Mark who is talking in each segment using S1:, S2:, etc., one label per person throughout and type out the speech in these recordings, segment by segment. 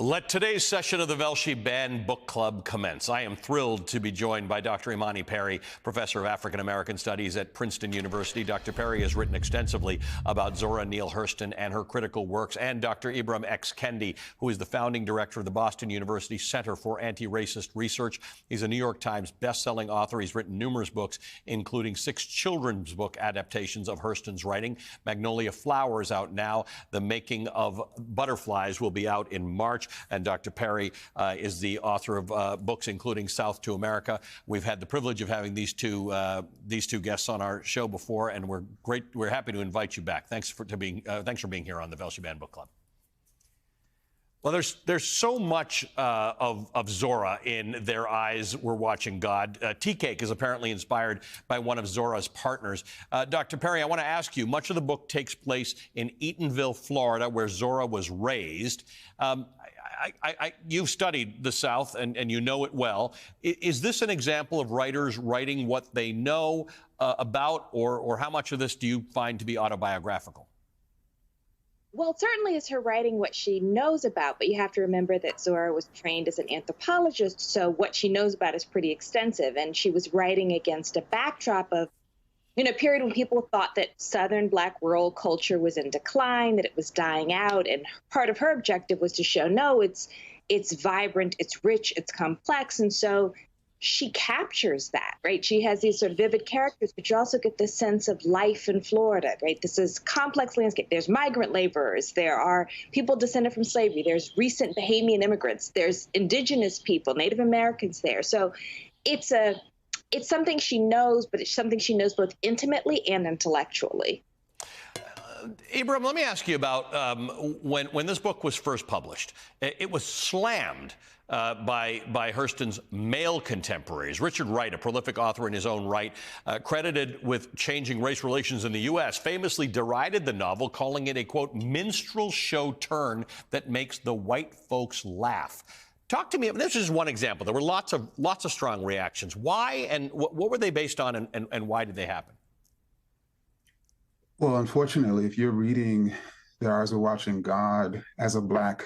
S1: Let today's session of the Velshi Band Book Club commence. I am thrilled to be joined by Dr. Imani Perry, professor of African American Studies at Princeton University. Dr. Perry has written extensively about Zora Neale Hurston and her critical works, and Dr. Ibram X. Kendi, who is the founding director of the Boston University Center for Anti-Racist Research. He's a New York Times best-selling author. He's written numerous books, including 6 children's book adaptations of Hurston's writing. Magnolia Flowers out now. The Making of Butterflies will be out in March. And Dr. Perry is the author of books including South to America. We've had the privilege of having these two guests on our show before, and we're happy to invite you back. Thanks for being here on the Velshi Band Book Club. Well, there's so much of Zora in Their Eyes Were Watching God. Tea Cake is apparently inspired by one of Zora's partners. Dr. Perry, I want to ask you, much of the book takes place in Eatonville, Florida, where Zora was raised. You've studied the South, and you know it well. Is this an example of writers writing what they know about, or how much of this do you find to be autobiographical?
S2: Well, certainly is her writing what she knows about, but you have to remember that Zora was trained as an anthropologist, so what she knows about is pretty extensive, and she was writing against a backdrop of, a period when people thought that Southern Black rural culture was in decline, that it was dying out, and part of her objective was to show, no, it's vibrant, it's rich, it's complex, and so she captures that, right? She has these sort of vivid characters, but you also get this sense of life in Florida, right? This is complex landscape. There's migrant laborers. There are people descended from slavery. There's recent Bahamian immigrants. There's indigenous people, Native Americans there. So it's something she knows, but it's something she knows both intimately and intellectually.
S1: Ibram, let me ask you about when this book was first published. It was slammed by Hurston's male contemporaries. Richard Wright, a prolific author in his own right, credited with changing race relations in the U.S., famously derided the novel, calling it a, quote, minstrel show turn that makes the white folks laugh. Talk to me. This is one example. There were lots of strong reactions. Why, and what were they based on, and why did they happen?
S3: Well, unfortunately, if you're reading Their Eyes Were Watching God as a Black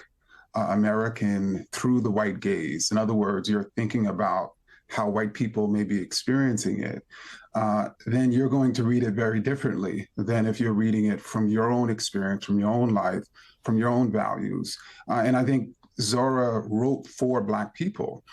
S3: American through the white gaze, in other words, you're thinking about how white people may be experiencing it, then you're going to read it very differently than if you're reading it from your own experience, from your own life, from your own values. And I think Zora wrote for Black people,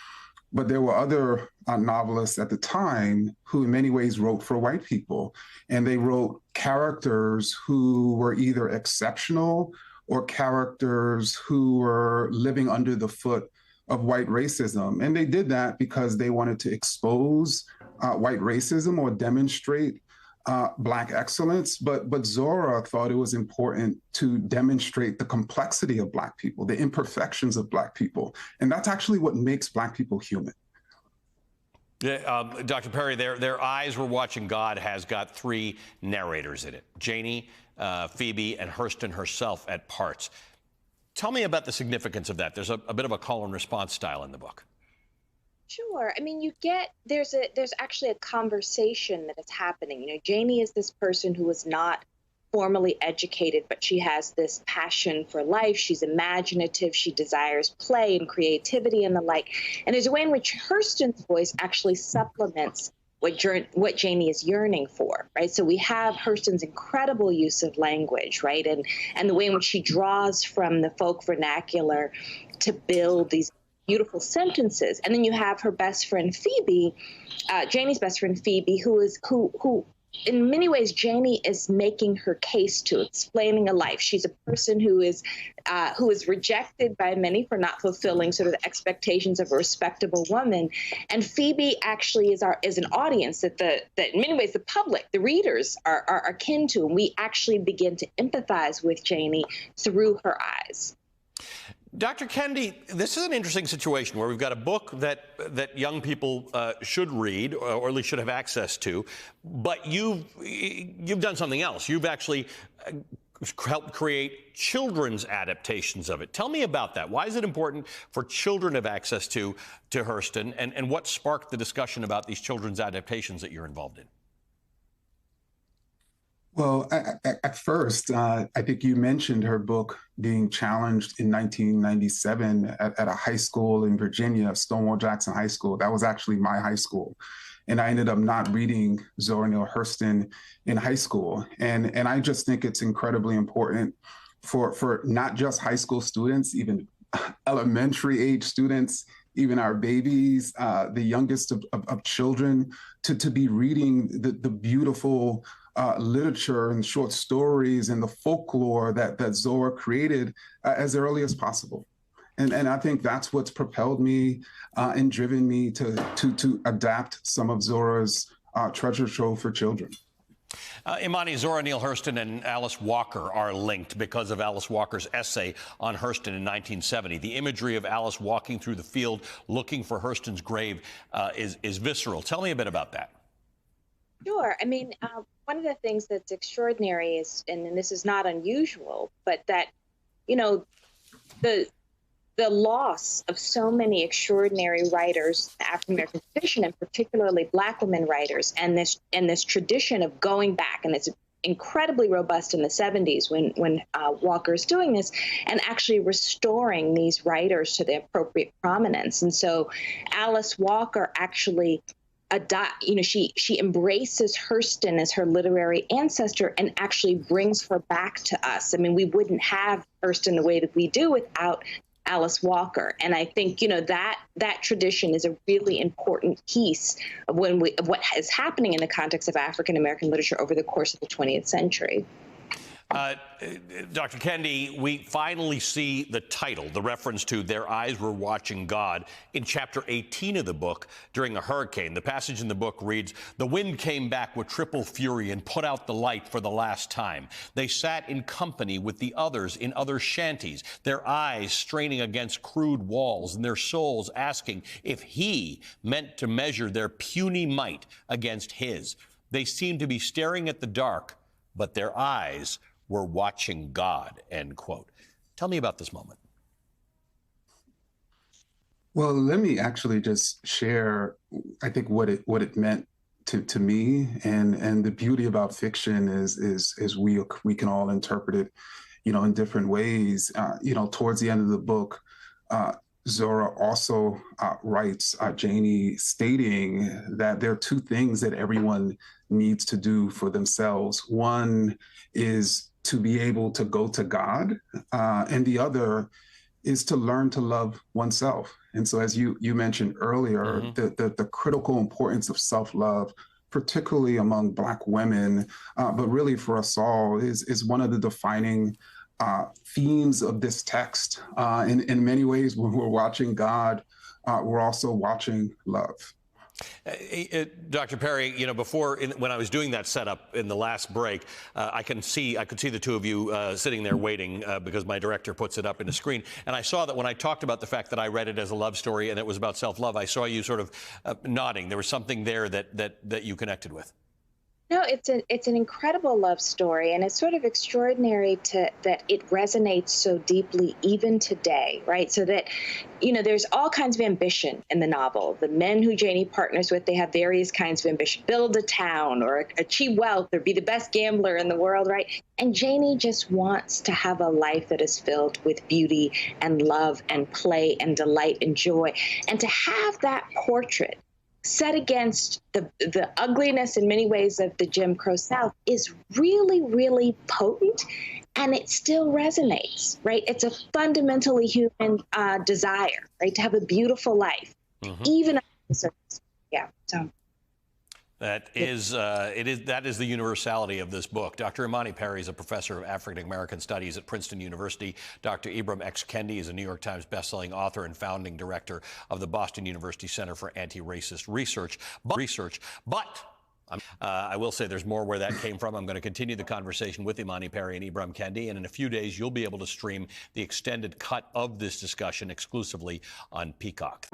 S3: but there were other novelists at the time who in many ways wrote for white people, and they wrote characters who were either exceptional or characters who were living under the foot of white racism. And they did that because they wanted to expose white racism or demonstrate Black excellence. But Zora thought it was important to demonstrate the complexity of Black people, the imperfections of Black people. And that's actually what makes Black people human.
S1: Yeah, Dr. Perry, Their Eyes Were Watching God has got 3 narrators in it: Janie, Phoebe, and Hurston herself at parts. Tell me about the significance of that. There's a bit of a call and response style in the book.
S2: Sure. I mean, there's actually a conversation that is happening. Janie is this person who is not formally educated, but she has this passion for life. She's imaginative. She desires play and creativity and the like. And there's a way in which Hurston's voice actually supplements what Janie is yearning for, right? So we have Hurston's incredible use of language, right? And the way in which she draws from the folk vernacular to build these beautiful sentences. And then you have her best friend, Phoebe, Janie's best friend, Phoebe, who in many ways, Janie is making her case to, explaining a life. She's a person who is rejected by many for not fulfilling sort of the expectations of a respectable woman. And Phoebe actually is an audience that in many ways the public, the readers are akin to, and we actually begin to empathize with Janie through her eyes.
S1: Dr. Kendi, this is an interesting situation where we've got a book that young people should read, or at least should have access to, but you've done something else. You've actually helped create children's adaptations of it. Tell me about that. Why is it important for children to have access to Hurston, and what sparked the discussion about these children's adaptations that you're involved in?
S3: Well, at first, I think you mentioned her book being challenged in 1997 at a high school in Virginia, Stonewall Jackson High School. That was actually my high school. And I ended up not reading Zora Neale Hurston in high school. And I just think it's incredibly important for not just high school students, even elementary age students, even our babies, the youngest of children, to be reading the beautiful literature and short stories and the folklore that Zora created as early as possible. And I think that's what's propelled me and driven me to adapt some of Zora's treasure trove for children.
S1: Imani, Zora Neale Hurston and Alice Walker are linked because of Alice Walker's essay on Hurston in 1970. The imagery of Alice walking through the field looking for Hurston's grave is visceral. Tell me a bit about that.
S2: Sure. I mean, one of the things that's extraordinary is, and this is not unusual, but that, you know, the loss of so many extraordinary writers, the African American tradition, and particularly Black women writers, and this tradition of going back, and it's incredibly robust in the 70s when Walker is doing this, and actually restoring these writers to their appropriate prominence. And so Alice Walker actually she embraces Hurston as her literary ancestor and actually brings her back to us. I mean, we wouldn't have Hurston the way that we do without Alice Walker. And I think, you know, that tradition is a really important piece of what is happening in the context of African American literature over the course of the 20th century.
S1: Dr. Kendi, we finally see the title, the reference to "Their eyes were watching God," in chapter 18 of the book during a hurricane. The passage in the book reads, "The wind came back with triple fury and put out the light for the last time. They sat in company with the others in other shanties, their eyes straining against crude walls and their souls asking if he meant to measure their puny might against his. They seemed to be staring at the dark, but their eyes were watching God," end quote. Tell me about this moment.
S3: Well, let me actually just share, I think, what it meant to me, and the beauty about fiction is we can all interpret it, you know, in different ways. You know, towards the end of the book, Zora also writes Janie, stating that there are two things that everyone needs to do for themselves. One is to be able to go to God, and the other is to learn to love oneself. And so, as you mentioned earlier, the critical importance of self-love, particularly among Black women, but really for us all, is one of the defining themes of this text. In many ways, when we're watching God, we're also watching love.
S1: Dr. Perry, you know, when I was doing that setup in the last break, I could see the two of you sitting there waiting because my director puts it up in the screen. And I saw that when I talked about the fact that I read it as a love story and it was about self-love, I saw you sort of nodding. There was something there that you connected with.
S2: No, it's an incredible love story, and it's sort of extraordinary that it resonates so deeply even today, right? So that, you know, there's all kinds of ambition in the novel. The men who Janie partners with, they have various kinds of ambition: build a town, or achieve wealth, or be the best gambler in the world, right? And Janie just wants to have a life that is filled with beauty and love and play and delight and joy, and to have that portrait set against the ugliness in many ways of the Jim Crow South is really, really potent, and it still resonates, right? It's a fundamentally human desire, right, to have a beautiful life, even under the circumstances. Yeah. So.
S1: That is the universality of this book. Dr. Imani Perry is a professor of African American Studies at Princeton University. Dr. Ibram X. Kendi is a New York Times bestselling author and founding director of the Boston University Center for Anti-Racist Research. But I will say there's more where that came from. I'm going to continue the conversation with Imani Perry and Ibram Kendi, and in a few days you'll be able to stream the extended cut of this discussion exclusively on Peacock.